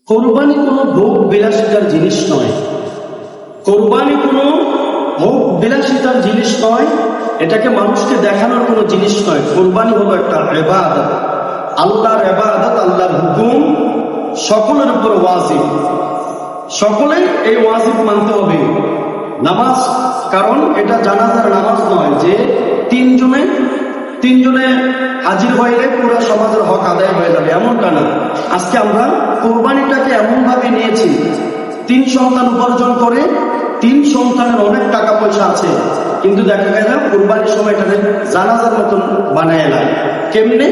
কোরবানি কোনো ভোগ বিলাসিতার জিনিস নয়। কোরবানি কোনো ভোগ বিলাসিতার জিনিস নয়, এটাকে মানুষকে দেখানোর কোনো জিনিস নয়। কোরবানি হলো একটা ইবাদত, আল্লাহর ইবাদত, আল্লাহর হুকুম সকলের উপর ওয়াজিব। সকলেই এই ওয়াজিব মানতে হবে। নামাজ, কারণ এটা জানাজার নামাজ নয় যে তিনজনে হাজির হইলে পুরো সমাজের হক আদায় হয়ে যাবে, এমনটা না। আজকে আমরা কোরবানিটাকে এমন ভাবে নিয়েছি, 3 সন্তান উপার্জন করে 3 সন্তানের অনেক টাকা পয়সা আছে, কিন্তু দেখা গেল কোরবানির সময় এটাকে জানাজার মতন বানায় নাই। কেমনে?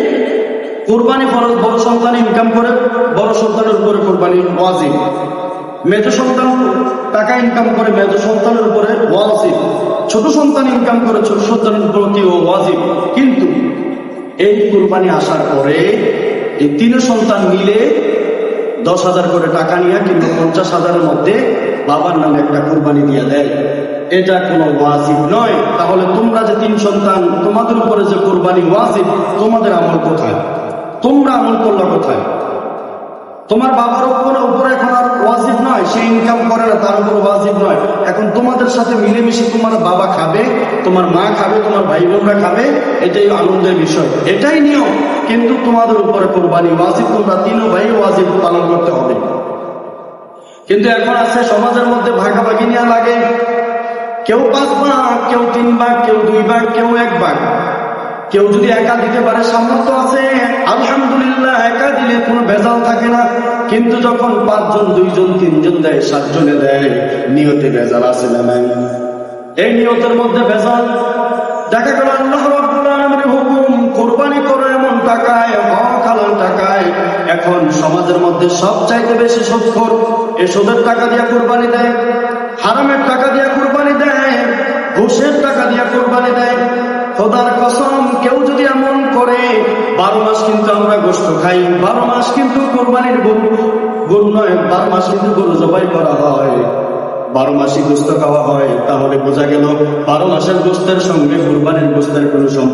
কোরবানি ফরজ, বড় সন্তান ইনকাম করে বড় সন্তানের উপরে কোরবানি ওয়াজিব, মেজ সন্তান টাকা ইনকাম করে মেজ সন্তানের উপরে ওয়াজিব, ছোট সন্তান ইনকাম করে ছোট সন্তানের প্রতি ওয়াজিব। কিন্তু এই কোরবানি আসার পরে এই 3 সন্তান মিলে 10,000 করে টাকা নিয়ে কিন্তু 50,000-এর মধ্যে বাবার নামে একটা কোরবানি দিয়ে দেয়। এটা কোনো ওয়াজিব নয়। তাহলে তোমরা যে 3 সন্তান, তোমাদের উপরে যে কোরবানি ওয়াজিব, তোমাদের আমল কোথায়? তোমরা আমল করলা কোথায়? তোমার বাবার উপরে এখন আর ওয়াজিব নয়, সে ইনকাম করে না, তার উপর ওয়াজিব নয়। এখন তোমাদের সাথে মিলেমিশে তোমার বাবা খাবে, তোমার মা খাবে, তোমার ভাই বোনরা খাবে, এটাই আনন্দের বিষয়, এটাই নিয়ম। কিন্তু তোমাদের উপরে কোরবানি ওয়াজিব, তোমরা 3 ভাই ওয়াজিব পালন করতে হবে। কিন্তু এখন আছে সমাজের মধ্যে ভাগাভাগি নেওয়া লাগে, কেউ 5 ভাগ, কেউ 3 ভাগ, কেউ 2 ভাগ, কেউ 1 ভাগ। কেউ যদি একা দিতে পারে, সামর্থ্য আছে, আলহামদুলিল্লাহ, একা দিলে কোনো ভেজাল থাকে না। কিন্তু যখন 5 জন, 2 জন, 3 জন দেয়, 7 জনে দেয়, নিয়তে ভেজাল আছে না নাই? এই নিয়তের মধ্যে ভেজাল। দেখা গেল আল্লাহ রাব্বুল আলামিনের হুকুম, কোরবানি করো এমন টাকায়, হক হালাল টাকায়। এখন সমাজের মধ্যে সবচাইতে বেশি সুদখোর এই সুদের টাকা দিয়ে কোরবানি দেয়, হারামের টাকা দিয়ে কোরবানি দেয়, ঘুষের টাকা দিয়ে কোরবানি দেয়। খোদার কসম, কেউ যদি এমন করে, 12 মাস কিন্তু আমরা গোশত খাই, 12 মাস কিন্তু কোরবানির গুণ নয়, 12 মাস কিন্তু গরু জবাই করা হয়, 12 মাসই গোশত খাওয়া হয়। তাহলে বোঝা গেল 12 মাসের গোশতের সঙ্গে কোরবানির গোশতের কোনো সম্পর্ক